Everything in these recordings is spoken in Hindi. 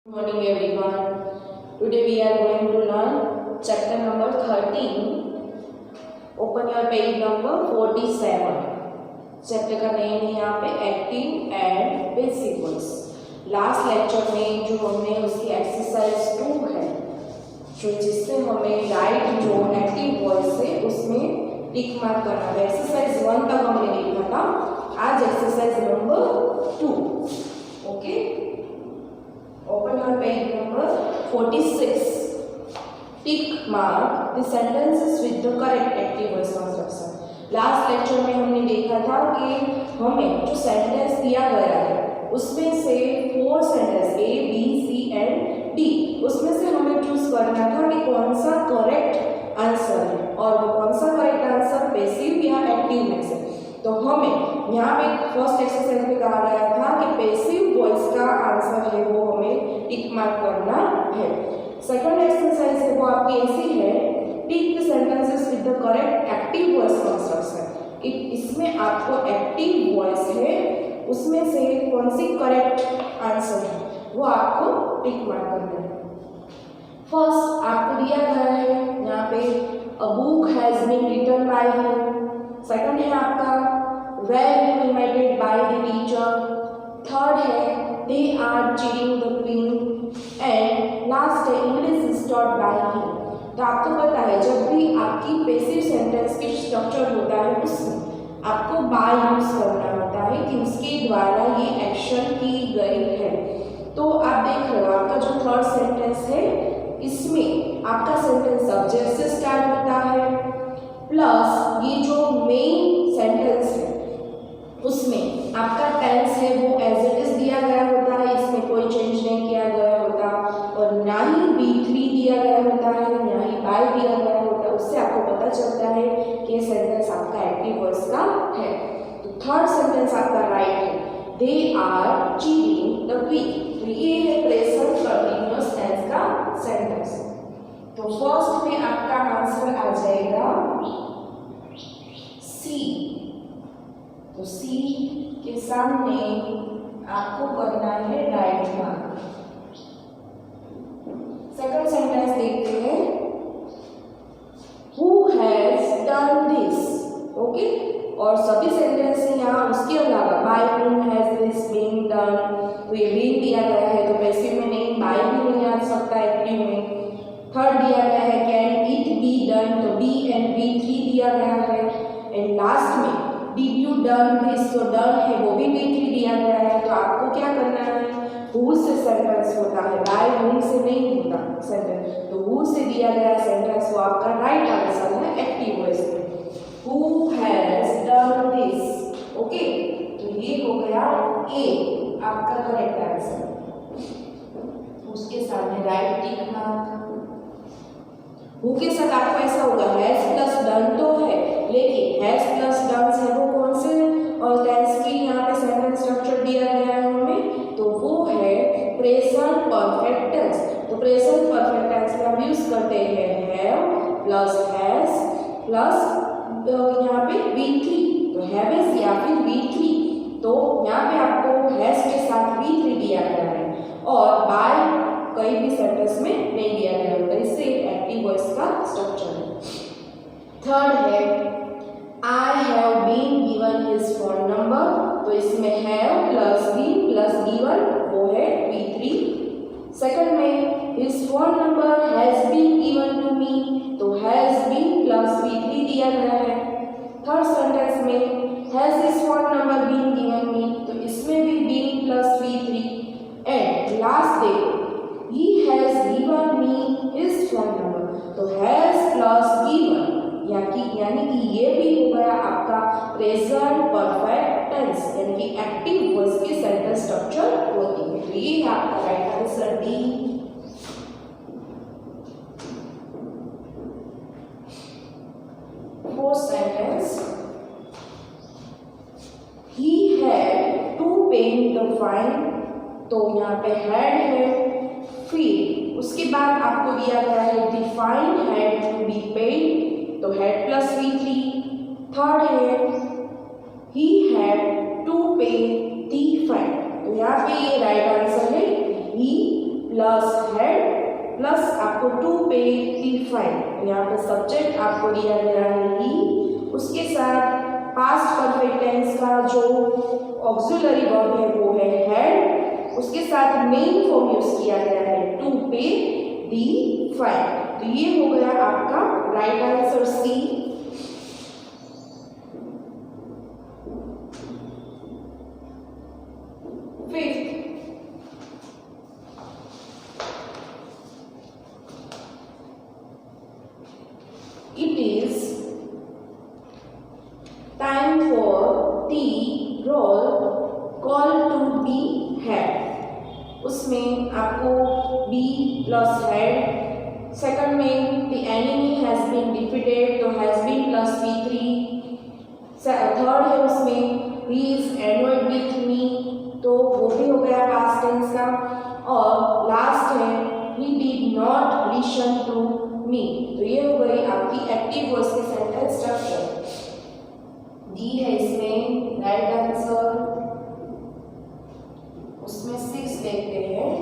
Good morning everyone. Today we are going to learn chapter number 13. Open your page number 47. Chapter का नेम है यहाँ पे active and basic voice. Last lecture में जो हमने उसकी एक्सरसाइज 2 है जो जिससे हमें राइट जो एक्टिव वॉइस है उसमें टिक मार्क करना है. एक्सरसाइज 1 तक हमने देखा था. आज exercise number 2. Okay, open your page number 46. Tick mark the sentences with the correct active voice construction. Last lecture में हमने देखा था कि हमें जो सेंटेंस दिया गया है उसमें से 4 sentence A, B, C and D उसमें से हमें चूज करना था कि कौन सा करेक्ट आंसर है और कौन सा करेक्ट आंसर पैसिव या एक्टिव में से. तो हमें यहाँ पे फर्स्ट एक्सरसाइज में कहा गया था कि पैसिव वॉइस का आंसर है वो हमें टिक मार्क करना है. सेकंड एक्सरसाइज है वो आपकी ऐसी है, tick the sentences with the correct active voice construction. इसमें आपको एक्टिव वॉइस है उसमें से कौन सी करेक्ट आंसर है वो आपको टिक मार्क करना है. फर्स्ट आपको दिया गया है यहाँ पे a book has been written by him. Second है आपका were you invited by the teacher. Third है they are cheating the queen and last है English is taught by him. तो आपको पता है जब भी आपकी पैसिव सेंटेंस की स्ट्रक्चर होता है उसमें आपको बाय यूज करना होता है कि उसके द्वारा ये एक्शन की गई है. तो आप देख रहे हो आपका जो थर्ड सेंटेंस है इसमें आपका सेंटेंस सब्जेक्ट से स्टार्ट होता है प्लस ये जो मेन सेंटेंस है उसमें आपका टेंस है वो एज इट इज दिया गया होता है. इसमें कोई चेंज नहीं किया गया होता और ना ही B3 दिया गया होता है ना ही बाय दिया गया होता है. उससे आपको पता चलता है कि ये सेंटेंस आपका एक्टिव वॉइस का है. तो थर्ड सेंटेंस आपका राइट है, they are cheating the queen. तो ये है प्रेजेंट कंटीन्यूअस टेंस का सेंटेंस. तो फर्स्ट में आपका आंसर आ जाएगा सी. तो सी के सामने आपको करना है राइट मार्क. सेकंड सेंटेंस देखते हैं, who has done this. Okay, और सभी सेंटेंस यहाँ उसके अलावा by whom has this been done. तो ये बीन दिया गया है तो पैसिव में नहीं, बाय भी नहीं आ सकता एक्टिव में. थर्ड दिया गया है कैन इट बी डन, तो बी एंड B3 दिया गया है. एंड लास्ट में डिड यू डन दिस, तो डन है वो भी B3 दिया गया है. तो आपको क्या करना है, हु से सेंटेंस होता है, बाय whom से नहीं होता सेंटेंस. तो हु से दिया गया सेंटेंस वो आपका राइट आंसर है एक्टिव वॉइस में. Who has done this. Okay, तो ये हो गया ए आपका करेक्ट आंसर. उसके सामने राइट टिक मार्क. हु के साथ आपको ऐसा होगा हैज प्लस डन तो है लेकिन हैज प्लस डन है वो कौन से और टेंस की यहाँ पे सेंटेंस स्ट्रक्चर दिया गया है हमें, तो वो है प्रेजेंट परफेक्ट टेंस. तो प्रेजेंट परफेक्ट टेंस में हम यूज करते हैं हैव प्लस हैज प्लस यहाँ पे B3. तो हैव या फिर B3. तो यहाँ पे आपको हैज के साथ B3 दिया गया है और बाय कहीं भी सेंटेंस में नहीं दिया गया होता. इससे एक्टिव वॉइस का स्ट्रक्चर है. थर्ड है I have been given his phone number. तो इसमें have plus been plus given वो है B3. सेकंड में his phone number has been given to me. तो हैज बीन प्लस B3 दिया गया है. थर्ड सेंटेंस में has his phone number been given me. तो इसमें भी been plus B3. And last देखो he has given me his phone number. तो has plus given यानी कि ये भी हो गया आपका प्रेजेंट परफेक्ट टेंस यानी कि एक्टिव वॉइस की सेंटेंस स्ट्रक्चर होती है. तो ये आपका right answer D. Fourth sentence, he had to pay the fine. तो यहाँ पे had है, फिर उसके बाद आपको दिया गया है the fine had to be paid. तो had प्लस B3. थर्ड है he had to pay the fine. तो यहाँ पे ये राइट आंसर है he प्लस हेड प्लस आपको टू पे T5, यहाँ पे सब्जेक्ट आपको दिया गया है ही, उसके साथ पास्ट परफेक्ट टेंस का जो ऑक्सिलरी वर्ब है वो है हेड, उसके साथ मेन फॉर्म यूज किया गया है टू पे D5। तो ये हो गया आपका right answer C. Fifth, it is time for the roll call to be had। उसमें आपको बी प्लस हेड, सेकंड में the enemy has been defeated तो has been plus P3, third है उसमें he is annoyed with me तो वो भी हो गया पास्ट टेंस का, और लास्ट है he did not listen to me। तो ये हो गई आपकी एक्टिव वॉइस की सेंटेंस स्ट्रक्चर। डी है इसमें राइट आंसर, उसमें 6 देखते हैं।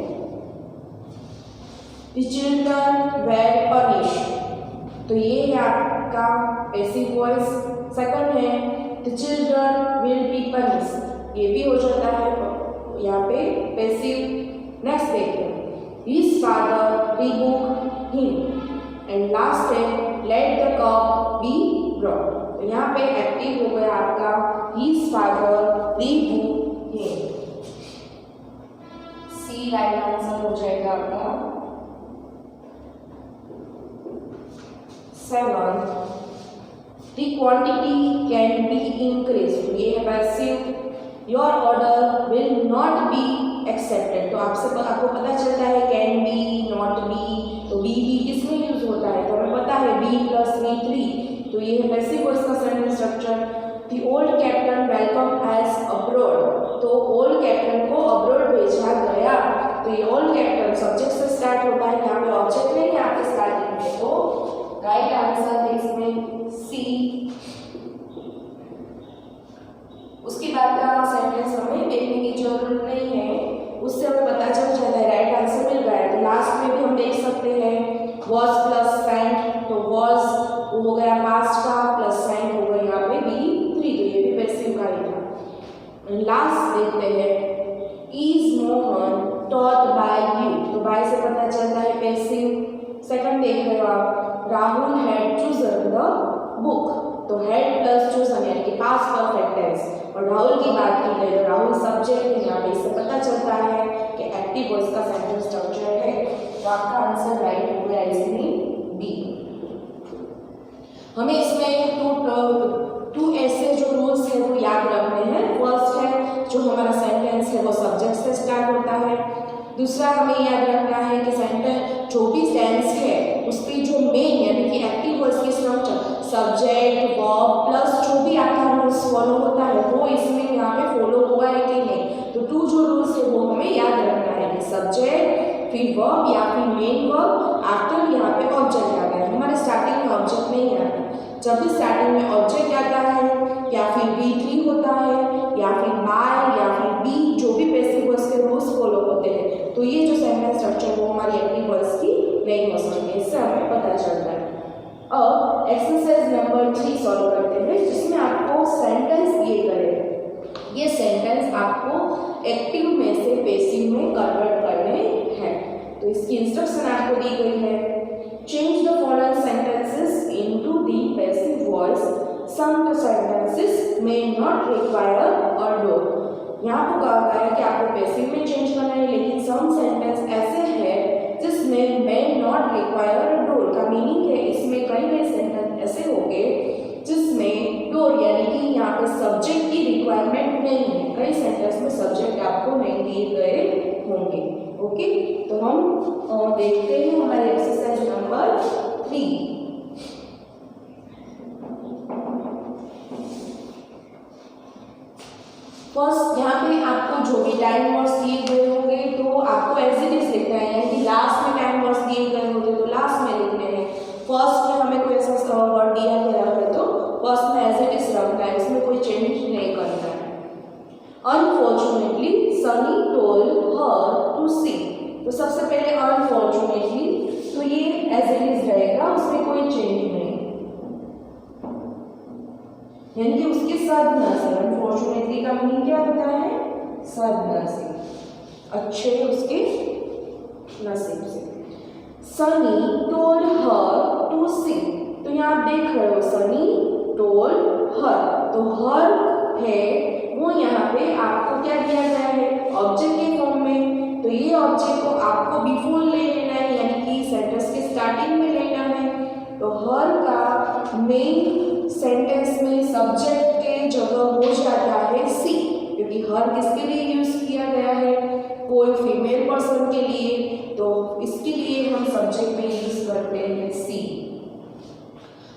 The children were punished तो ये है आपका पैसिव वॉइस। सेकंड है the children will be punished, ये भी हो जाता है यहाँ पे पैसिव। नेक्स्ट देखते हैं his father rebuked him, and last है let the cup be brought। तो यहाँ पे एक्टिव हो गया आपका his father rebuked him, सी राइट आंसर हो जाएगा आपका। 7, the quantity can be increased ये है passive. your order will not be accepted तो आपको पता चलता है कैन बी नॉट बी, तो बी किसमें यूज होता है तो हमें पता है बी प्लस V3, तो ये है पैसिव वॉइस का sentence structure. the old captain welcome as abroad तो ओल्ड कैप्टन को अब्रॉड भेजा गया, तो ये ओल्ड कैप्टन सब्जेक्ट से स्टार्ट होता है, यहाँ पे ऑब्जेक्ट नहीं है आपके स्टार्टिंग में, तो राइट आंसर है इसमें सी। उसके बाद का सेंटेंस हमें देखने की जरूरत नहीं है, उससे हमें पता चल जाता है राइट आंसर मिल रहा है। तो लास्ट में भी हम देख सकते हैं वॉज प्लस सेंट, तो वॉज वो हो गया पास्ट का प्लस सेंट हो गया यहाँ पे V3, तो ये भी पैसिव का ही था। लास्ट देखते हैं is Mohan taught by you, तो बाय से पता चलता है पैसिव। सेकंड देख रहे हो आप Rahul had chosen the book, तो हैड प्लस चूजन यानी कि पास्ट परफेक्ट टेंस, और राहुल की बात की गई तो राहुल सब्जेक्ट है, यहाँ पे इससे पता चलता है कि एक्टिव वॉइस का सेंटेंस स्ट्रक्चर है, तो आपका आंसर राइट हो गया इसमें बी। हमें इसमें टू ऐसे जो रूल्स है वो याद रखने हैं। फर्स्ट है जो हमारा सेंटेंस है वो सब्जेक्ट से स्टार्ट होता है। दूसरा हमें याद रखना है कि सेंटेंस जो भी टेंस है उसकी जो मेन यानी कि एक्टिव वॉइस की स्ट्रक्चर सब्जेक्ट वर्ब प्लस जो भी आपका रूल्स फॉलो होता है वो इसमें यहाँ पे फॉलो हुआ है कि नहीं, तो टू जो रूल्स है वो हमें याद रखना है कि सब्जेक्ट फिर वर्ब या फिर मेन वर्ब आफ्टर यहाँ पे ऑब्जेक्ट आता है। हमारे स्टार्टिंग में ऑब्जेक्ट नहीं आता, जब भी स्टार्टिंग में ऑब्जेक्ट आता है या फिर V3 होता है या फिर बाय या फिर बी, जो भी पैसिव वॉइस के रूल्स फॉलो होते हैं, तो ये जो सेंटेंस स्ट्रक्चर वो हमारी एक्टिव वॉइस की नहीं हो सकती, इससे हमें पता चलता है। अब एक्सरसाइज नंबर 3 सॉल्व करते हैं, जिसमें आपको सेंटेंस दिए गए, ये सेंटेंस आपको एक्टिव में से पैसिव में कन्वर्ट करने हैं। तो इसकी इंस्ट्रक्शन आपको दी गई है, change the following sentences into the passive voice, some sentences may not require a doer. यहाँ पर कहा गया है कि आपको पैसिव में चेंज करना है, लेकिन सम सेंटेंस ऐसे हैं जिसमें मे नॉट रिक्वायर अ डोर का मीनिंग है इसमें कई सेंटेंस ऐसे होंगे जिसमें डोर यानी कि यहाँ पे सब्जेक्ट की रिक्वायरमेंट नहीं है, कई सेंटेंस में सब्जेक्ट आपको नहीं दिए गए होंगे। ओके, तो हम देखते हैं हमारे एक्सरसाइज नंबर 3। फर्स्ट यहाँ पे आपको जो भी टाइम वर्ड्स दिए गए होंगे तो आपको एज इट इज लिखना है, यानी कि लास्ट में टाइम वर्ड्स दिए गए होंगे तो लास्ट में लिखने हैं। फर्स्ट में हमें कोई ऐसा वर्ड दिया गया है तो फर्स्ट में एज इट इज रखना है, इसमें कोई चेंज नहीं करना है। Unfortunately Sunny told her to see, तो सबसे पहले अनफॉर्चुनेटली, तो ये एज इट इज रहेगा, उसमें कोई चेंज नहीं, यानी कि उसके सद्नसीब। अनफॉर्चुनेटली का मीनिंग क्या होता है? सद्नसीब, अच्छे उसके नसीब से। Sunny told her to sing, तो यहाँ आप देख रहे हो सनी टोल्ड हर, तो हर है वो यहाँ पे आपको क्या दिया गया है? ऑब्जेक्ट के फॉर्म में। तो ये ऑब्जेक्ट को आपको बिफोर ले लेना है, यानी कि सेंटेंस के स्टार्टिंग में लेना है। तो हर का मेन सेंटेंस में सब्जेक्ट के जगह हो जाता है सी, क्योंकि हर किसके लिए यूज किया गया है? कोई फीमेल पर्सन के लिए, तो इसके लिए हम सब्जेक्ट में यूज करते हैं सी।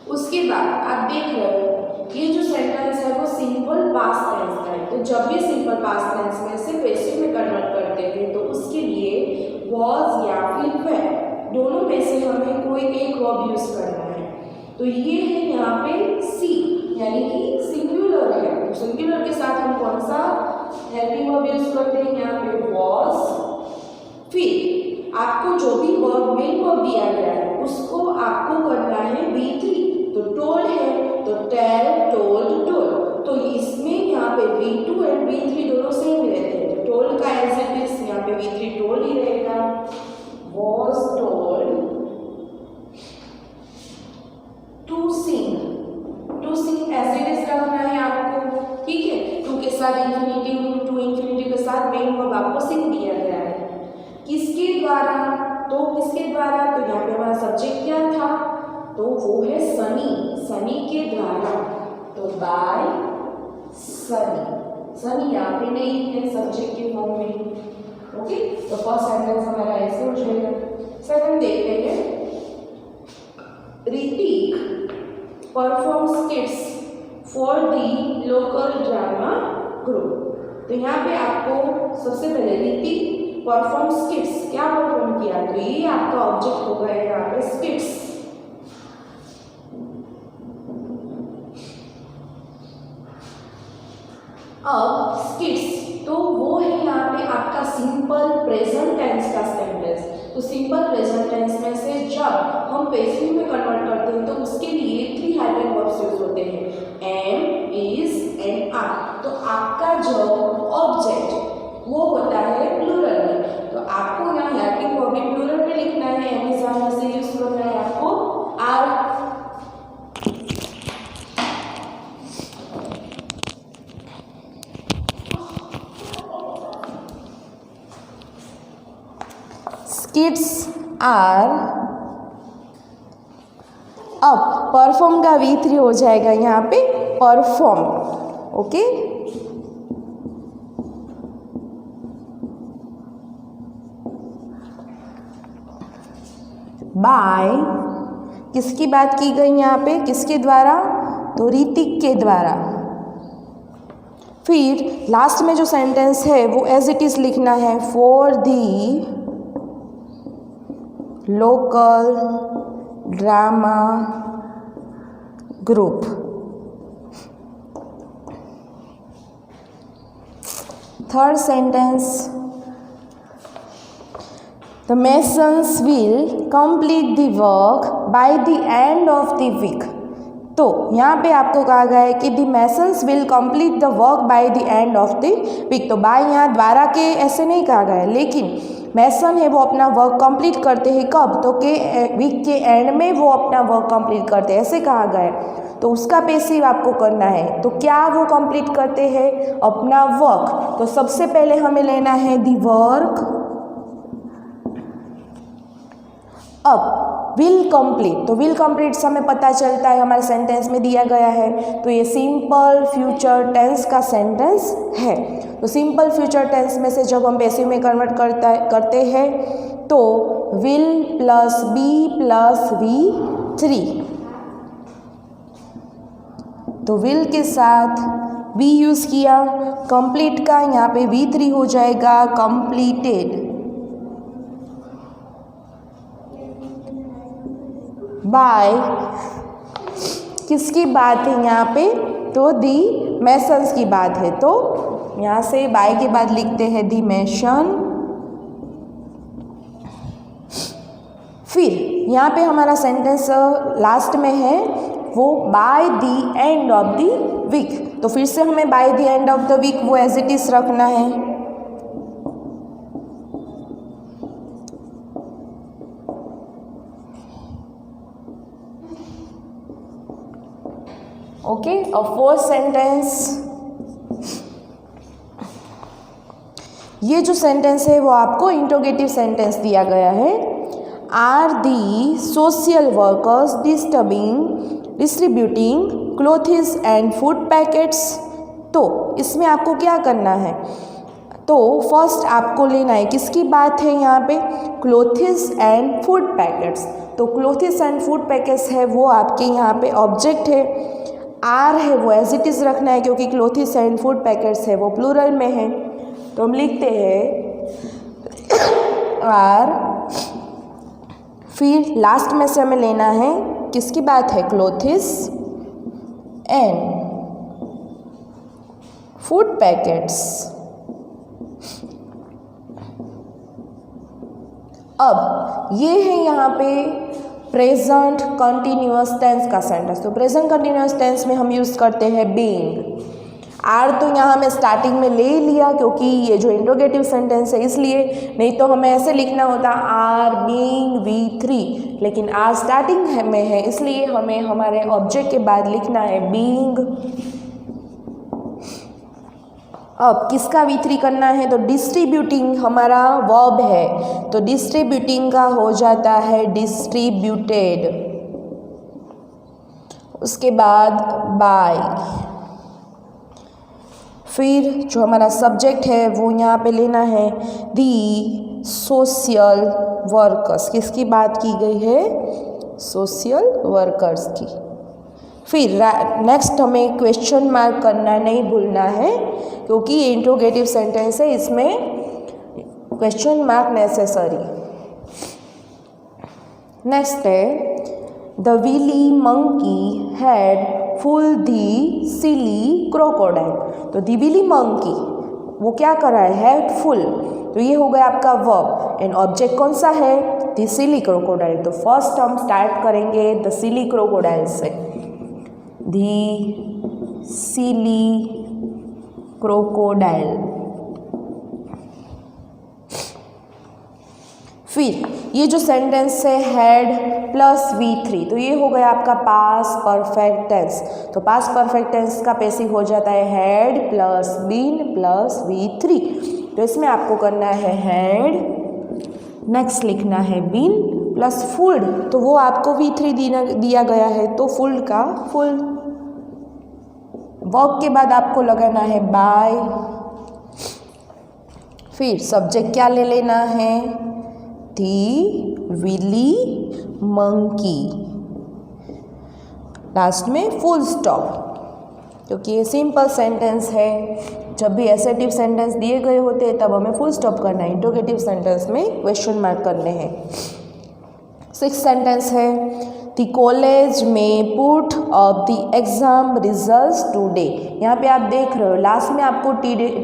उसके बाद आप देख रहे हो ये जो सेंटेंस है वो सिंपल पास्ट टेंस का है। तो जब भी सिंपल पास्ट टेंस में से पैसिव में कन्वर्ट करते हैं तो उसके लिए वॉज या फिर वे, दोनों में से हमें कोई एक वर्ब यूज करना है। तो ये है यहाँ पे सी, यानी कि सिंगुलर है। तो सिंगुलर के साथ हम कौन सा हेल्पिंग वर्ब यूज करते हैं? यहाँ पे वॉज। फिर आपको जो भी वर्ब मेन वर्ब दिया गया है उसको आपको करना है V3। तो टोल्ड है तो टेल, टोल्ड, टोल्ड। तो इसमें यहाँ पे V2 एंड V3 दोनों सेम रहते हैं। तो टोल्ड का एज इट इज यहाँ पे V3 टोल्ड ही रहेगा। Was told to sing, to sing as it is रखना है आपको, ठीक है। टू के साथ इंफिनिटिव, टू इंफिनिटिव के साथ मेन वर्ब आपको सिंग दिया गया है। किसके द्वारा? तो किसके द्वारा? तो यहाँ पे हमारा सब्जेक्ट क्या था? तो वो है सनी, सनी के द्वारा। तो बाय सनी, सनी यहाँ पे नहीं है सब्जेक्ट के फॉर्म में, ओके। तो फर्स्ट सेंटेंस हमारा ऐसे हो जाएगा। सेकंड देखते हैं, Hrithik perform स्किट्स for the local drama group. तो यहाँ पे आपको सबसे पहले ऋतिक परफॉर्म स्किट्स, क्या परफॉर्म किया? तो ये आपका ऑब्जेक्ट होगा यहाँ पे स्किट्स। अब स्किट्स तो वो है यहाँ पे आपका सिंपल प्रेजेंट टेंस का सेंटेंस। तो सिंपल प्रेजेंट टेंस में से जब हम पैसिव में कन्वर्ट करते हैं तो उसके लिए 3 हेल्पिंग वर्ब्स यूज होते हैं, एम, इज एंड आर। तो आपका जो ऑब्जेक्ट वो होता है प्लूरल में, तो आपको यहाँ हेल्पिंग वर्ब भी प्लूरल में लिखना है। एम, इज, आर से यूज करना है आपको आर। किड्स आर, अब परफॉर्म का V3 हो जाएगा यहाँ पे परफॉर्म, ओके। बाय, किसकी बात की गई यहाँ पे? किसके द्वारा? तो ऋतिक के द्वारा। फिर लास्ट में जो सेंटेंस है वो एज इट इज लिखना है, for the local drama group. Third sentence, the masons will complete the work by the end of the week. तो यहाँ पे आपको कहा गया है कि the masons will complete the work by the end of the week. तो बाय यहाँ द्वारा के ऐसे नहीं कहा गया है, लेकिन मेसन है वो अपना वर्क कंप्लीट करते हैं कब? तो के वीक के एंड में वो अपना वर्क कंप्लीट करते हैं, ऐसे कहा गया है। तो उसका पैसिव आपको करना है। तो क्या वो कंप्लीट करते हैं? अपना वर्क। तो सबसे पहले हमें लेना है दी वर्क। अब विल कंप्लीट, तो विल कंप्लीट से हमें पता चलता है हमारे सेंटेंस में दिया गया है, तो ये सिंपल फ्यूचर टेंस का सेंटेंस है। तो सिंपल फ्यूचर टेंस में से जब हम पैसिव में कन्वर्ट करते हैं तो will plus B plus V3, तो विल के साथ बी यूज किया, कंप्लीट का यहाँ पे V3 हो जाएगा कंप्लीटेड। बाय, किसकी बात है यहाँ पे? तो दी मेसन्स की बात है। तो यहाँ से बाय के बाद लिखते हैं दी मेसन फिर यहाँ पे हमारा सेंटेंस लास्ट में है वो by the end of the week, तो फिर से हमें by the end of the week वो एज इट इज रखना है। ओके, और फोर्थ सेंटेंस, ये जो सेंटेंस है वो आपको इंट्रोगेटिव सेंटेंस दिया गया है। Are the social workers distributing clothes and food packets. तो इसमें आपको क्या करना है, तो फर्स्ट आपको लेना है, किसकी बात है यहाँ पे, क्लोथ्स एंड फूड पैकेट्स। तो क्लोथ्स एंड फूड पैकेट्स है वो आपके यहाँ पे ऑब्जेक्ट है। आर है वो एज इट इज़ रखना है क्योंकि क्लोथ्स एंड फूड पैकेट्स है वो प्लूरल में है, तो हम लिखते हैं आर। फिर लास्ट में से हमें लेना है, किसकी बात है, क्लोथ्स एंड फूड पैकेट्स। अब ये है यहाँ पे प्रेजेंट कंटिन्यूअस टेंस का सेंटेंस। तो प्रेजेंट कंटिन्यूअस टेंस में हम यूज़ करते हैं बीइंग। आर तो यहाँ हमें स्टार्टिंग में ले लिया क्योंकि ये जो इंट्रोगेटिव सेंटेंस है इसलिए, नहीं तो हमें ऐसे लिखना होता आर बीइंग V3, लेकिन आर स्टार्टिंग में है इसलिए हमें हमारे ऑब्जेक्ट के बाद लिखना है बीइंग। अब किसका V3 करना है, तो डिस्ट्रीब्यूटिंग हमारा वर्ब है, तो डिस्ट्रीब्यूटिंग का हो जाता है डिस्ट्रीब्यूटेड। उसके बाद बाय। फिर जो हमारा सब्जेक्ट है वो यहाँ पे लेना है दी सोशल वर्कर्स, किसकी बात की गई है, सोशल वर्कर्स की। फिर नेक्स्ट हमें क्वेश्चन मार्क करना नहीं भूलना है क्योंकि ये इंट्रोगेटिव सेंटेंस है, इसमें क्वेश्चन मार्क नेसेसरी। नेक्स्ट है the wily monkey had fooled the silly crocodile. तो दी विली मंकी वो क्या कर रहा है, हैड फुल, तो ये हो गया आपका वर्ब एंड ऑब्जेक्ट कौन सा है, द सिली क्रोकोडाइल। तो फर्स्ट हम स्टार्ट करेंगे द सिली क्रोकोडाइल से, द सिली क्रोकोडाइल। फिर ये जो सेंटेंस है हैड प्लस V3, तो ये हो गया आपका पास परफेक्ट टेंस। तो पास परफेक्ट टेंस का पैसिव हो जाता है had plus been plus V3। तो इसमें आपको करना है हैड, नेक्स्ट लिखना है बीन प्लस फुल्ड, तो वो आपको V3 दिया गया है, तो फुल्ड का फुल। वर्ब के बाद आपको लगाना है बाय। फिर सब्जेक्ट क्या ले लेना है, दी विली मंकी, लास्ट में फुल स्टॉप, क्योंकि ये सिंपल सेंटेंस है। जब भी एसेटिव सेंटेंस दिए गए होते हैं तब हमें फुल स्टॉप करना है, इंट्रोगेटिव सेंटेंस में क्वेश्चन मार्क करने हैं। सिक्स्थ सेंटेंस है द कॉलेज में put up the exam results today. यहाँ पे आप देख रहे हो लास्ट में आपको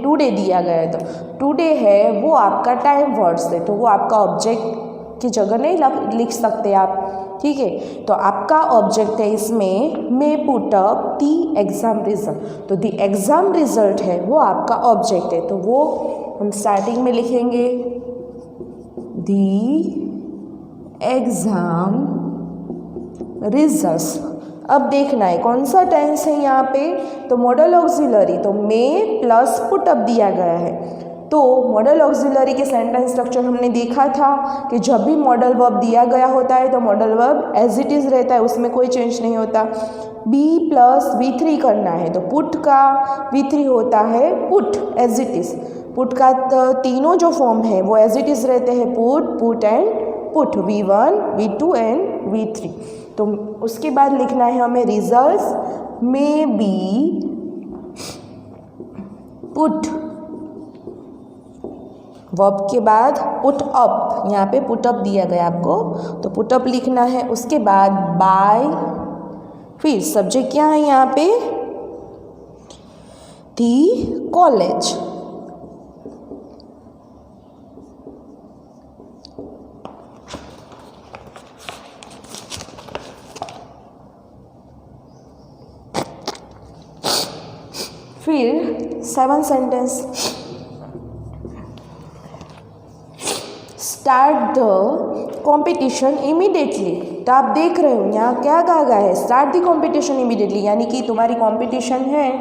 टुडे दिया गया है, तो टुडे है वो आपका टाइम वर्ड्स है, तो वो आपका ऑब्जेक्ट की जगह नहीं लिख सकते आप, ठीक है। तो आपका ऑब्जेक्ट है इसमें मे put up the exam result, तो द एग्जाम रिजल्ट है वो आपका ऑब्जेक्ट है, तो वो हम स्टार्टिंग में लिखेंगे द एग्जाम रिजल्ट्स। अब देखना है कौन सा टेंस है यहाँ पे, तो मॉडल ऑक्सिलरी, तो मे प्लस पुट अप दिया गया है। तो मॉडल ऑक्सिलरी के सेंटेंस स्ट्रक्चर हमने देखा था कि जब भी मॉडल वर्ब दिया गया होता है तो modal verb as it is रहता है, उसमें कोई चेंज नहीं होता। बी प्लस V3 करना है, तो पुट का V3 होता है put as it is. Put का तीनों जो फॉर्म है वो एज इट इज़ रहते हैं, put, put and put, V1, V2 and V3। तो उसके बाद लिखना है हमें रिजल्ट्स में बी पुट, वर्ब के बाद पुट अप, यहाँ पे पुट अप दिया गया आपको, तो पुट अप लिखना है। उसके बाद बाय, फिर सब्जेक्ट क्या है यहाँ पे, दी कॉलेज। फिर 7 sentence, start the competition immediately. तो आप देख रहे हो यहाँ क्या कहा गया है, स्टार्ट द कॉम्पिटिशन इमीडिएटली, यानी कि तुम्हारी कॉम्पिटिशन है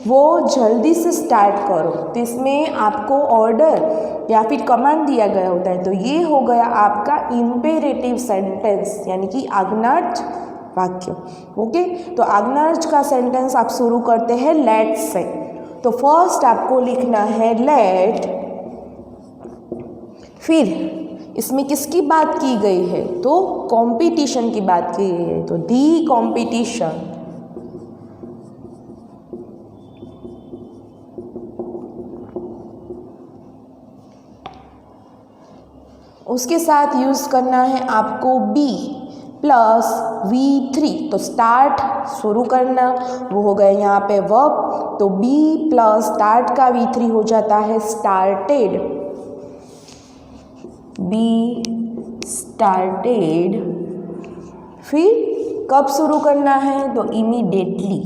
वो जल्दी से स्टार्ट करो। तो इसमें आपको ऑर्डर या फिर कमांड दिया गया होता है। तो ये हो गया आपका इम्पेरेटिव सेंटेंस, यानी कि आज्ञार्थ वाक्य। ओके, तो आज्ञार्थ का सेंटेंस आप शुरू करते हैं लेट से। तो फर्स्ट आपको लिखना है लेट, फिर इसमें किसकी बात की गई है, तो कंपटीशन की बात की गई है। तो दी कंपटीशन, उसके साथ यूज करना है आपको बी प्लस V3। तो स्टार्ट शुरू करना वो हो गया यहाँ पे वर्ब, तो बी प्लस स्टार्ट का V3 हो जाता है स्टार्टेड, बी स्टार्टेड। फिर कब शुरू करना है, तो इमीडिएटली।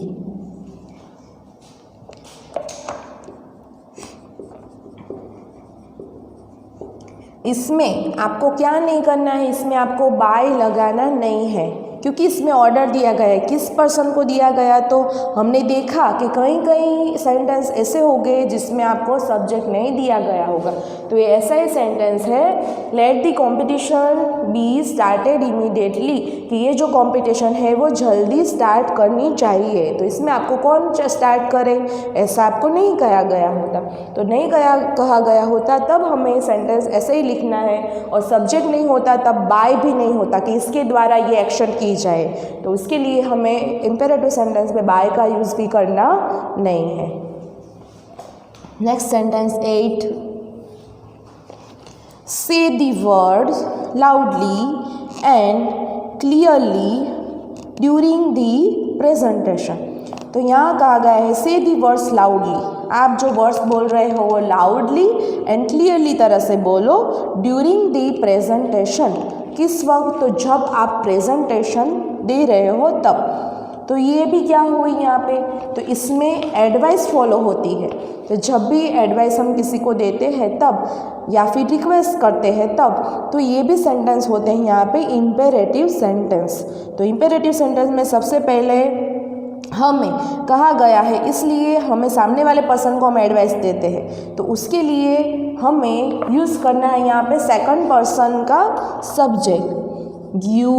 इसमें आपको क्या नहीं करना है, इसमें आपको बाय लगाना नहीं है, क्योंकि इसमें ऑर्डर दिया गया है। किस पर्सन को दिया गया, तो हमने देखा कि कहीं कहीं सेंटेंस ऐसे हो गए जिसमें आपको सब्जेक्ट नहीं दिया गया होगा। तो ये ऐसा ही सेंटेंस है, let the competition be started immediately, कि ये जो कंपटीशन है वो जल्दी स्टार्ट करनी चाहिए। तो इसमें आपको कौन स्टार्ट करे, ऐसा आपको नहीं कहा गया होता। तो नहीं कहा गया होता तब हमें सेंटेंस ऐसे ही लिखना है, और सब्जेक्ट नहीं होता तब बाय भी नहीं होता कि इसके द्वारा ये एक्शन की जाए। तो उसके लिए हमें इंपेरेटिव सेंटेंस में बाय का यूज भी करना नहीं है। नेक्स्ट सेंटेंस 8, से the words loudly and clearly during the presentation. तो यहाँ कहा गया है से द वर्ड्स लाउडली, आप जो वर्ड्स बोल रहे हो वो लाउडली एंड क्लियरली तरह से बोलो ड्यूरिंग द प्रेजेंटेशन। किस वक्त, तो जब आप प्रेजेंटेशन दे रहे हो तब। तो ये भी क्या हुई यहाँ पे, तो इसमें एडवाइस फॉलो होती है। तो जब भी एडवाइस हम किसी को देते हैं तब, या फिर रिक्वेस्ट करते हैं तब, तो ये भी सेंटेंस होते हैं यहाँ पे इम्पेरेटिव सेंटेंस। तो इम्पेरेटिव सेंटेंस में सबसे पहले हमें कहा गया है, इसलिए हमें सामने वाले पर्सन को हम एडवाइस देते हैं, तो उसके लिए हमें यूज़ करना है यहाँ पे सेकंड पर्सन का subject, you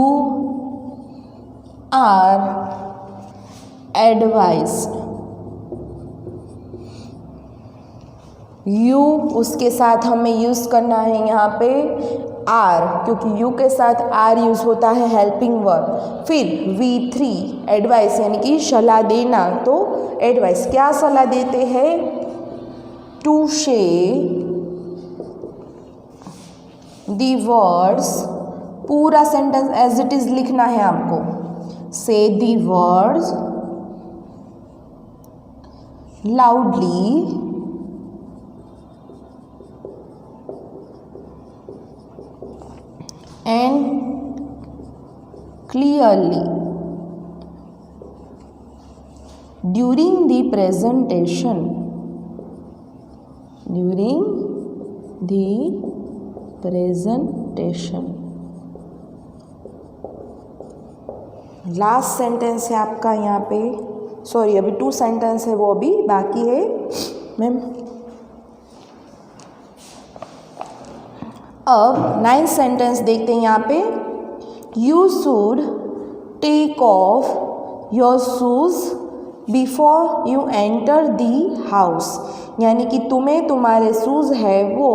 are advice. You उसके साथ हमें यूज़ करना है यहाँ पे आर, क्योंकि यू के साथ आर यूज़ होता है हेल्पिंग वर्ब। फिर V3 एडवाइस, यानी कि सलाह देना। तो एडवाइस क्या सलाह देते हैं, टू से दी वर्ड्स, पूरा सेंटेंस एज इट इज लिखना है आपको, से the words loudly and clearly during the presentation, during the presentation। Last sentence है आपका यहाँ पे, सॉरी अभी 2 सेंटेंस है वो अभी बाकी है मैम। अब 9th सेंटेंस देखते हैं यहाँ पे, you should take off your shoes before you enter the house, यानी कि तुम्हें तुम्हारे शूज़ है वो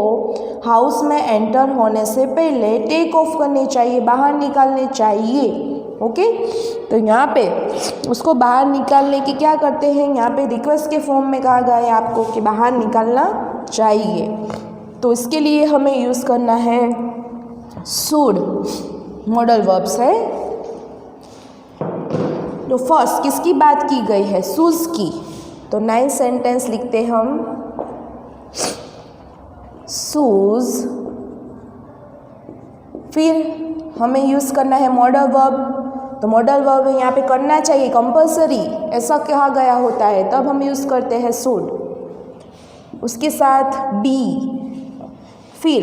हाउस में एंटर होने से पहले टेक ऑफ करने चाहिए, बाहर निकालने चाहिए। ओके, तो यहाँ पे उसको बाहर निकालने की क्या करते हैं, यहाँ पे रिक्वेस्ट के फॉर्म में कहा गया है आपको कि बाहर निकालना चाहिए। तो इसके लिए हमें यूज़ करना है शुड, मॉडल वर्ब्स है। तो फर्स्ट किसकी बात की गई है, शूज़ की। तो 9th सेंटेंस लिखते हम, शूज़। फिर हमें यूज़ करना है मॉडल वर्ब, तो मॉडल वर्ब यहाँ पे करना चाहिए, कंपल्सरी ऐसा कहा गया होता है, तब हम यूज़ करते हैं शुड। उसके साथ बी, फिर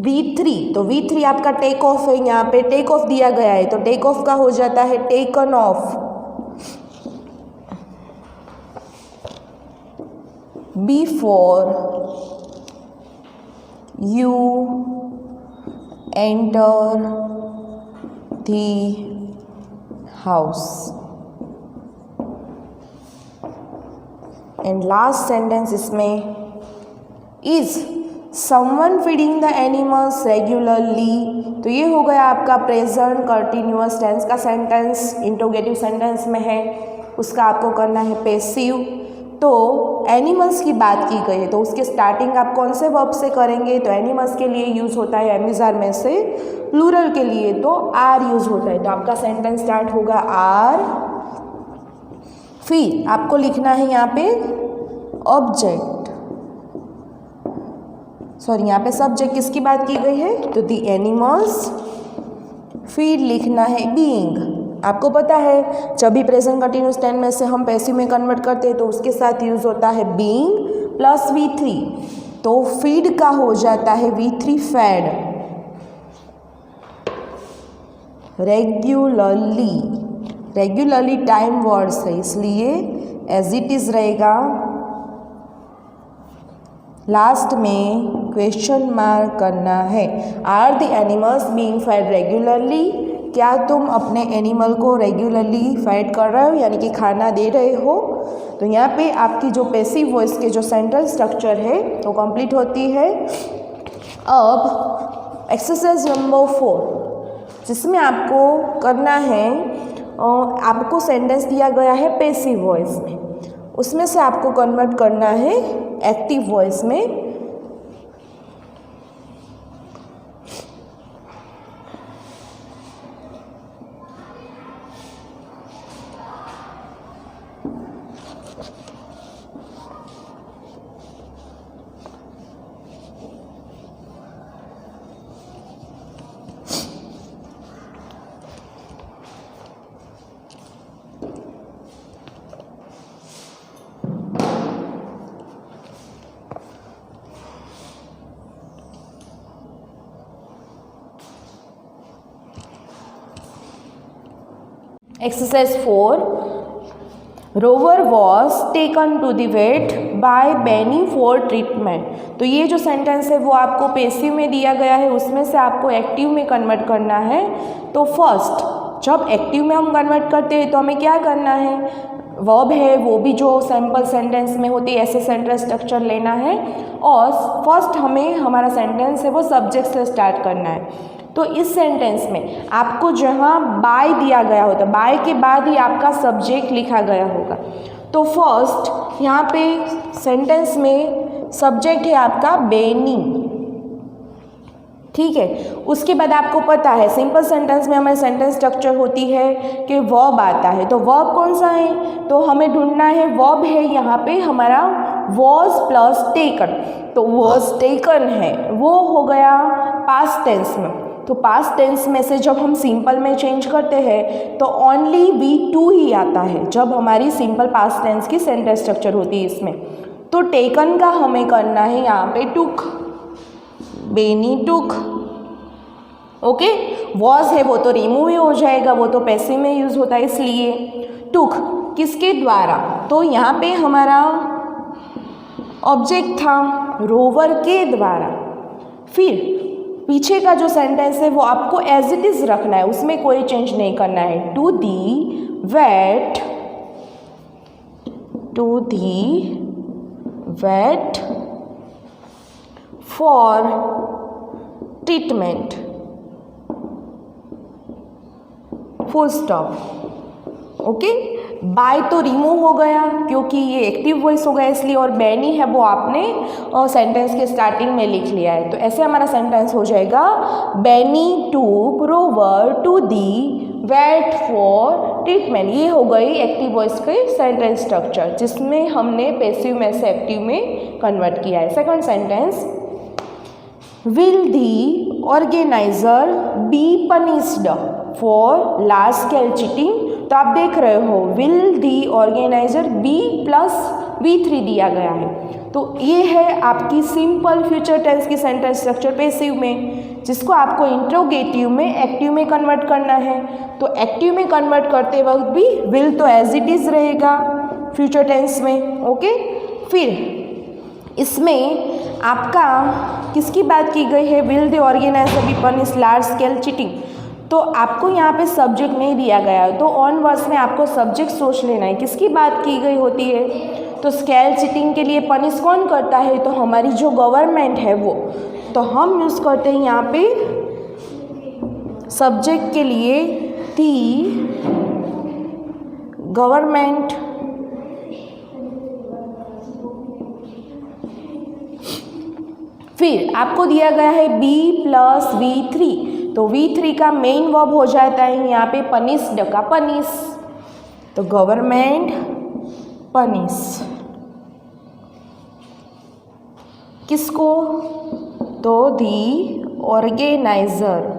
V3, तो V3 आपका टेक ऑफ है, यहाँ पे टेक ऑफ दिया गया है तो टेक ऑफ का हो जाता है taken of. Before you enter the house, and last sentence इसमें is someone feeding the animals regularly, तो ये हो गया आपका प्रेजेंट कंटिन्यूअस टेंस का सेंटेंस, इंट्रोगेटिव सेंटेंस में है, उसका आपको करना है पैसिव। तो एनिमल्स की बात की गई है तो उसके स्टार्टिंग आप कौन से वर्ब से करेंगे, तो एनिमल्स के लिए यूज़ होता है एमिजार में से, प्लूरल के लिए तो आर यूज़ होता है, तो आपका सेंटेंस स्टार्ट होगा आर। फिर आपको लिखना है यहाँ पे ऑब्जेक्ट, सॉरी यहाँ पे सब्जेक्ट किसकी बात की गई है, तो दी एनिमल्स। फिर लिखना है बीइंग, आपको पता है जब भी प्रेजेंट कंटिन्यूअस टेंस में से हम पैसिव में कन्वर्ट करते हैं तो उसके साथ यूज़ होता है बीइंग प्लस V3, तो फीड का हो जाता है V3 fed. Regularly, regularly time words है इसलिए एज इट इज़ रहेगा। लास्ट में क्वेश्चन मार्क करना है, are the animals being fed regularly, क्या तुम अपने एनिमल को रेगुलरली फीड कर रहे हो, यानी कि खाना दे रहे हो। तो यहाँ पे आपकी जो पैसिव वॉइस के जो सेंट्रल स्ट्रक्चर है वो कंप्लीट होती है। अब एक्सरसाइज नंबर 4 जिसमें आपको करना है, आपको सेंटेंस दिया गया है पैसिव वॉइस में, उसमें से आपको कन्वर्ट करना है एक्टिव वॉइस में। Exercise 4, Rover was taken to the vet by Benny for treatment. तो ये जो सेंटेंस है वो आपको पैसिव में दिया गया है, उसमें से आपको एक्टिव में कन्वर्ट करना है। तो फर्स्ट जब एक्टिव में हम कन्वर्ट करते हैं तो हमें क्या करना है, वर्ब है वो भी जो सैम्पल सेंटेंस में होती है ऐसे सेंट्रल स्ट्रक्चर लेना है, और फर्स्ट हमें हमारा सेंटेंस है वो सब्जेक्ट से स्टार्ट करना है। तो इस सेंटेंस में आपको जहाँ बाय दिया गया होता है, बाय के बाद ही आपका सब्जेक्ट लिखा गया होगा। तो फर्स्ट यहाँ पे सेंटेंस में सब्जेक्ट है आपका बेनी, ठीक है। उसके बाद आपको पता है सिंपल सेंटेंस में हमारे सेंटेंस स्ट्रक्चर होती है कि वर्ब आता है, तो वर्ब कौन सा है, तो हमें ढूंढना है वर्ब है यहाँ पे हमारा वॉज प्लस टेकन। तो वॉज टेकन है वो हो गया पास्ट टेंस में, तो पास्ट टेंस में से जब हम सिंपल में चेंज करते हैं तो ओनली V2 ही आता है जब हमारी सिंपल पास्ट टेंस की सेंटेंस स्ट्रक्चर होती है इसमें। तो टेकन का हमें करना है यहाँ पे टुक, बेनी टुक, ओके। वॉज है वो तो रिमूव ही हो जाएगा, वो तो पैसिव में यूज होता है, इसलिए टुक किसके द्वारा, तो यहाँ पे हमारा ऑब्जेक्ट था रोवर के द्वारा। फिर पीछे का जो सेंटेंस है वो आपको एज इट इज रखना है, उसमें कोई चेंज नहीं करना है। To the vet for treatment, full stop, okay. By तो रिमूव हो गया क्योंकि ये एक्टिव वॉइस हो गया इसलिए, और बेनी है वो आपने सेंटेंस के स्टार्टिंग में लिख लिया है। तो ऐसे हमारा सेंटेंस हो जाएगा Benny took Rover to the vet for treatment. ये हो गई एक्टिव वॉइस के सेंटेंस स्ट्रक्चर जिसमें हमने पैसिव में से एक्टिव में कन्वर्ट किया है। Second sentence, will the organiser be punished for large scale cheating, तो आप देख रहे हो will the organiser be plus V3 दिया गया है। तो ये है आपकी सिंपल फ्यूचर टेंस की सेंटेंस स्ट्रक्चर पैसिव में, जिसको आपको इंट्रोगेटिव में एक्टिव में कन्वर्ट करना है। तो एक्टिव में कन्वर्ट करते वक्त भी विल तो एज इट इज़ रहेगा फ्यूचर टेंस में। ओके, फिर इसमें आपका किसकी बात की गई है, will the organiser be punish large scale cheating, तो आपको यहाँ पे सब्जेक्ट नहीं दिया गया है, तो ऑन वर्ड्स में आपको सब्जेक्ट सोच लेना है किसकी बात की गई होती है। तो स्केल चीटिंग के लिए पनिश कौन करता है, तो हमारी जो गवर्नमेंट है वो, तो हम यूज़ करते हैं यहाँ पे सब्जेक्ट के लिए दी गवर्नमेंट। फिर आपको दिया गया है B प्लस V3, तो V3 का मेन वर्ब हो जाता है यहाँ पे पनिश्ड का पनिश, तो गवर्नमेंट पनिश किसको, तो दी ऑर्गेनाइजर।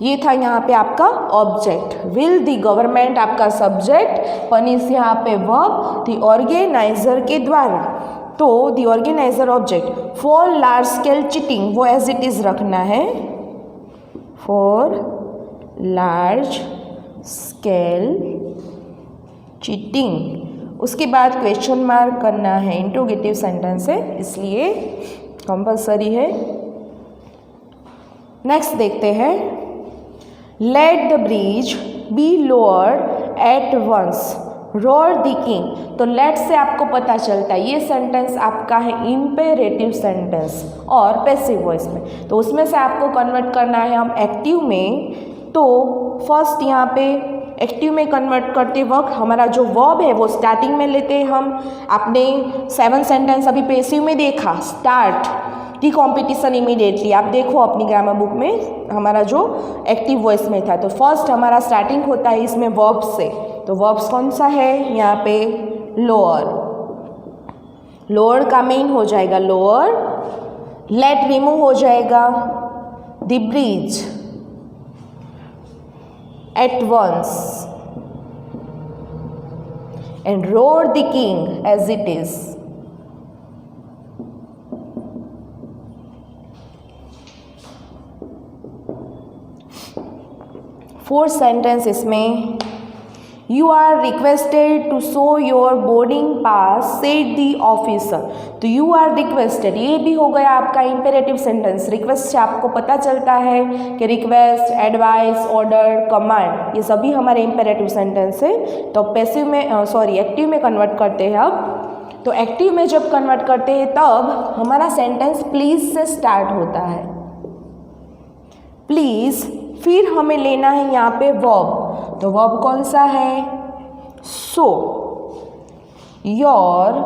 ये था यहाँ पे आपका ऑब्जेक्ट, विल दी गवर्नमेंट आपका सब्जेक्ट, पनिश यहाँ पे वर्ब दी ऑर्गेनाइजर के द्वारा। तो the organiser object for large scale cheating वो एज इट इज़ रखना है, फॉर लार्ज स्केल चीटिंग। उसके बाद क्वेश्चन मार्क करना है, इंट्रोगेटिव सेंटेंस है इसलिए कंपल्सरी है। नेक्स्ट देखते हैं, let the bridge be lowered at once roared the king. तो लेट से आपको पता चलता है ये सेंटेंस आपका है इम्पेरेटिव सेंटेंस और पैसिव वॉइस में, तो उसमें से आपको कन्वर्ट करना है हम एक्टिव में। तो फर्स्ट यहाँ पे एक्टिव में कन्वर्ट करते वक्त हमारा जो वर्ब है वो स्टार्टिंग में लेते हैं हम। आपने 7 सेंटेंस अभी पैसिव में देखा, स्टार्ट की कॉम्पिटिशन इमीडिएटली, आप देखो अपनी ग्रामर बुक में हमारा जो एक्टिव वॉइस में था। तो फर्स्ट हमारा स्टार्टिंग होता है इसमें वर्ब से, तो वर्ब्स कौन सा है यहाँ पे, लोअर। लोअर का मेन हो जाएगा लोअर, लेट रिमूव हो जाएगा the bridge at once and roar the king as it is. Fourth sentence इसमें, you are requested to show your boarding pass said the officer. तो यू आर रिक्वेस्टेड ये भी हो गया आपका इम्पेरेटिव सेंटेंस। रिक्वेस्ट से आपको पता चलता है कि रिक्वेस्ट, एडवाइस, ऑर्डर, कमांड ये सभी हमारे इम्पेरेटिव सेंटेंस है। तो पैसिव में एक्टिव में कन्वर्ट करते हैं अब। तो एक्टिव में जब कन्वर्ट करते हैं तब हमारा सेंटेंस प्लीज़ से स्टार्ट होता है, प्लीज़। फिर हमें लेना है यहाँ पे वर्ब, तो वर्ब कौन सा है, show your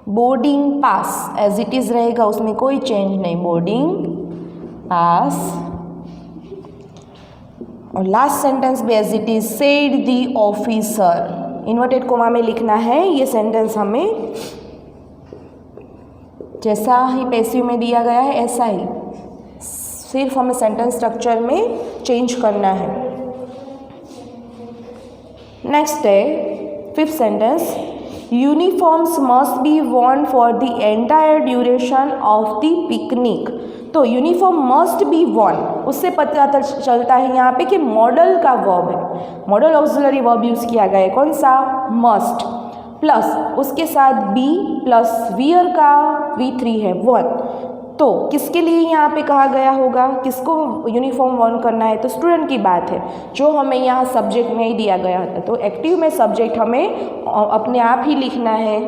boarding pass as it is रहेगा, उसमें कोई चेंज नहीं, बोर्डिंग पास। और लास्ट सेंटेंस भी as it is, said the officer, inverted comma में लिखना है ये सेंटेंस हमें, जैसा ही पैसिव में दिया गया है ऐसा ही, सिर्फ हमें सेंटेंस स्ट्रक्चर में चेंज करना है। नेक्स्ट है fifth sentence, uniforms must be worn for the entire duration of the picnic. तो यूनिफॉर्म मस्ट बी worn, उससे पता चलता है यहाँ पे कि मॉडल का वर्ब है, मॉडल ऑक्सिलरी वर्ब यूज़ किया गया है, कौन सा, मस्ट, प्लस उसके साथ बी प्लस वियर का V3 है, वन। तो किसके लिए यहाँ पे कहा गया होगा, किसको यूनिफॉर्म वॉर्न करना है, तो स्टूडेंट की बात है, जो हमें यहाँ सब्जेक्ट में ही दिया गया था। तो एक्टिव में सब्जेक्ट हमें अपने आप ही लिखना है,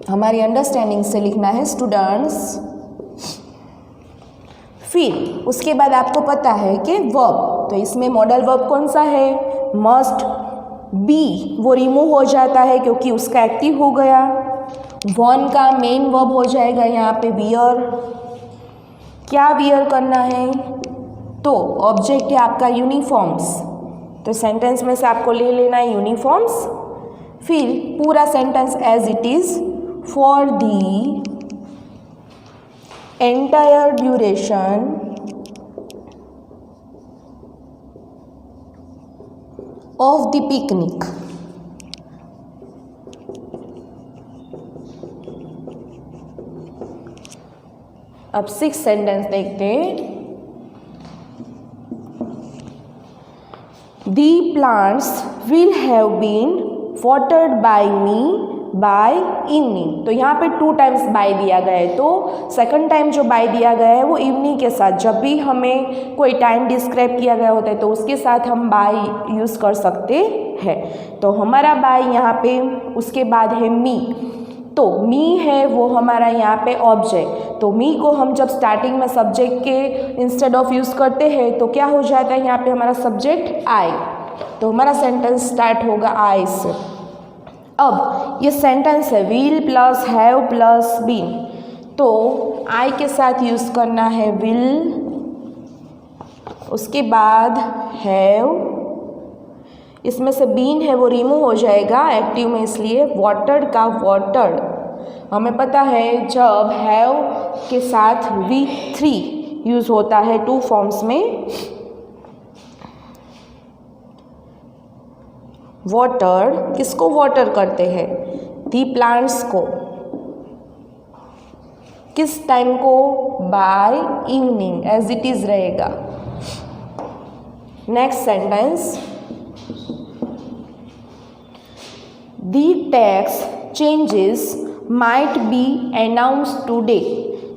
हमारी अंडरस्टैंडिंग से लिखना है, स्टूडेंट्स। फिर उसके बाद आपको पता है कि वर्ब, तो इसमें मॉडल वर्ब कौन सा है, मस्ट। बी वो रिमूव हो जाता है क्योंकि उसका एक्टिव हो गया। वन का मेन वर्ब हो जाएगा यहाँ पे वियर। क्या वियर करना है, तो ऑब्जेक्ट है आपका यूनिफॉर्म्स, तो सेंटेंस में से आपको ले लेना है यूनिफॉर्म्स। फिर पूरा sentence as it is, for the entire duration of the picnic. अब 6 सेंटेंस देखते हैं। The plants will have been watered by me by evening। तो यहाँ पे 2 टाइम्स बाय दिया गया है, तो सेकंड टाइम जो बाय दिया गया है वो इवनिंग के साथ, जब भी हमें कोई टाइम डिस्क्राइब किया गया होता है तो उसके साथ हम बाय यूज़ कर सकते हैं। तो हमारा बाय यहाँ पे उसके बाद है मी। तो मी है वो हमारा यहाँ पे ऑब्जेक्ट। तो मी को हम जब स्टार्टिंग में सब्जेक्ट के इंस्टेड ऑफ यूज़ करते हैं तो क्या हो जाता है यहाँ पे हमारा सब्जेक्ट आई। तो हमारा सेंटेंस स्टार्ट होगा आई से। अब ये सेंटेंस है will plus have plus been. तो आई के साथ यूज़ करना है विल, उसके बाद हैव, इसमें से बीन है वो रिमूव हो जाएगा एक्टिव में, इसलिए वाटर्ड का वाटर्ड। हमें पता है जब हैव के साथ V3 यूज़ होता है 2 फॉर्म्स में, वाटर किसको वाटर करते हैं, दी प्लांट्स को, किस टाइम को, by evening, as it is रहेगा। Next sentence, the tax changes might be announced today.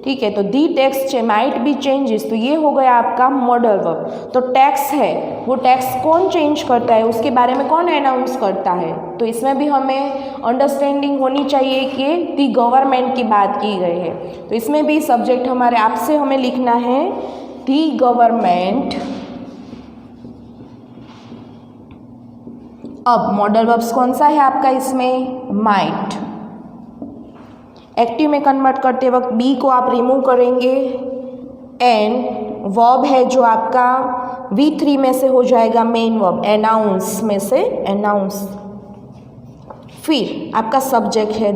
ठीक है, तो the tax might be changes, तो ये हो गया आपका मॉडल वर्ब। तो टैक्स है वो टैक्स कौन चेंज करता है, उसके बारे में कौन अनाउंस करता है। तो इसमें भी हमें अंडरस्टैंडिंग होनी चाहिए कि दी गवर्नमेंट की बात की गई है। तो इसमें भी सब्जेक्ट हमारे आपसे हमें लिखना है दी गवर्नमेंट। अब मॉडल वर्ब्स कौन सा है आपका इसमें, माइट। एक्टिव में कन्वर्ट करते वक्त बी को आप रिमूव करेंगे, एंड वर्ब है जो आपका V3 में से हो जाएगा मेन वर्ब, अनाउंस में से अनाउंस। फिर आपका सब्जेक्ट है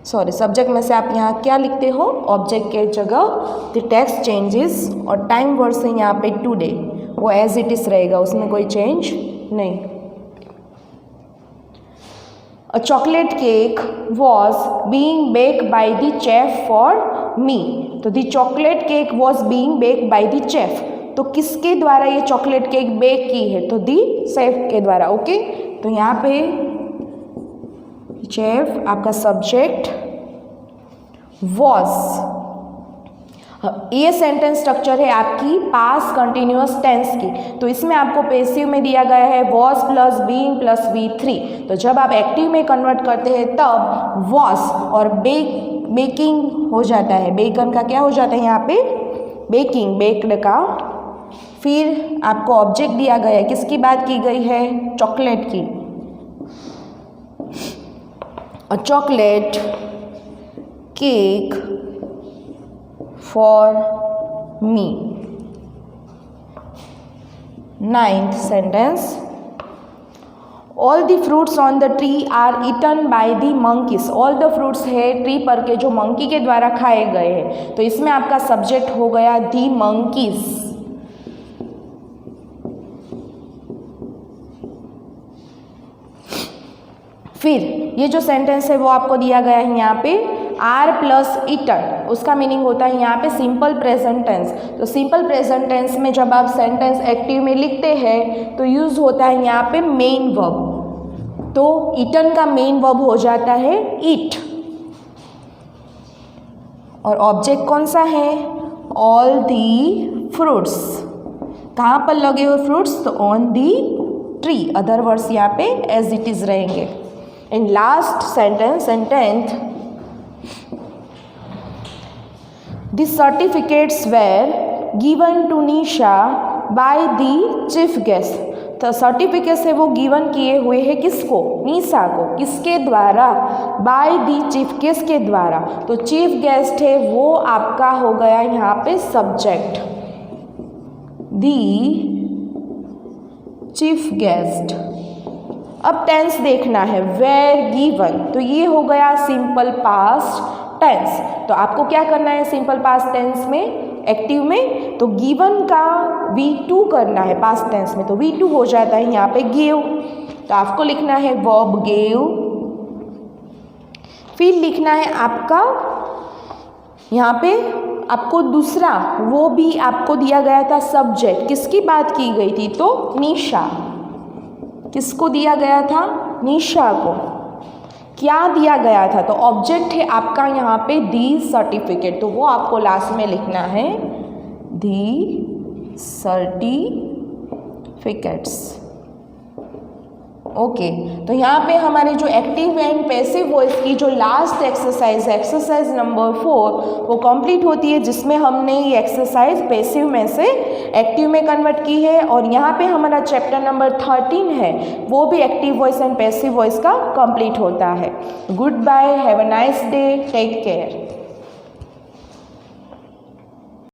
सब्जेक्ट में से आप यहाँ क्या लिखते हो, ऑब्जेक्ट के जगह द टेक्स्ट चेंजेस, और टाइम वर्ड से यहाँ पे टुडे, वो एज इट इज रहेगा, उसमें कोई चेंज नहीं। A chocolate cake was being baked by the chef for me। तो the chocolate cake was being baked by the chef। तो किसके द्वारा ये चॉकलेट केक बेक की है, तो दी शेफ के द्वारा। ओके, तो यहाँ पे शेफ आपका सब्जेक्ट was। ये सेंटेंस स्ट्रक्चर है आपकी पास्ट कंटिन्यूअस टेंस की। तो इसमें आपको पैसिव में दिया गया है was plus being plus V3। तो जब आप एक्टिव में कन्वर्ट करते हैं तब वॉज और बेकिंग हो जाता है, बेकन का क्या हो जाता है यहाँ पे, बेकिंग, बेक्ड का। फिर आपको ऑब्जेक्ट दिया गया है, किसकी बात की गई है, चॉकलेट की। Chocolate cake for me। 9th sentence, all the fruits on the tree are eaten by the monkeys। all the fruits है ट्री पर के जो मंकी के द्वारा खाए गए हैं। तो इसमें आपका सब्जेक्ट हो गया the monkeys। फिर ये जो सेंटेंस है वो आपको दिया गया है यहाँ पे आर प्लस ईटन, उसका मीनिंग होता है यहाँ पे सिंपल प्रेजेंट टेंस। तो सिंपल प्रेजेंट टेंस में जब आप सेंटेंस एक्टिव में लिखते हैं तो यूज़ होता है यहाँ पे मेन वर्ब। तो ईटन का मेन वर्ब हो जाता है ईट, और ऑब्जेक्ट कौन सा है, ऑल दी फ्रूट्स। कहाँ पर लगे हुए फ्रूट्स, तो on the tree. Other words यहाँ पे एज इट इज रहेंगे। In last sentence and 10th, the certificates were given to Nisha by the chief guest। तो सर्टिफिकेट्स है वो गिवन किए हुए हैं किसको, निशा को, किसके द्वारा, बाय दी चीफ, किसके द्वारा। तो चीफ गेस्ट है वो आपका हो गया यहाँ पे सब्जेक्ट, दी चीफ गेस्ट। अब टेंस देखना है, वेर गिवन, तो ये हो गया सिंपल पास्ट टेंस। तो आपको क्या करना है सिंपल पास्ट टेंस में, एक्टिव में, तो गिवन का V2 करना है पास्ट टेंस में, तो V2 हो जाता है यहाँ पे गिव। तो आपको लिखना है वर्ब गिव, फिर लिखना है आपका यहाँ पे आपको दूसरा वो भी आपको दिया गया था सब्जेक्ट, किसकी बात की गई थी, तो निशा, किसको दिया गया था, निशा को। क्या दिया गया था, तो ऑब्जेक्ट है आपका यहाँ पे दी सर्टिफिकेट, तो वो आपको लास्ट में लिखना है दी सर्टिफिकेट्स। ओके, तो यहाँ पे हमारे जो एक्टिव एंड पैसिव वॉइस की जो लास्ट एक्सरसाइज है, एक्सरसाइज नंबर 4, वो कंप्लीट होती है, जिसमें हमने ये एक्सरसाइज पैसिव में से एक्टिव में कन्वर्ट की है। और यहाँ पे हमारा चैप्टर नंबर 13 है, वो भी active voice and passive voice का कंप्लीट होता है। Goodbye, have a nice day, take care.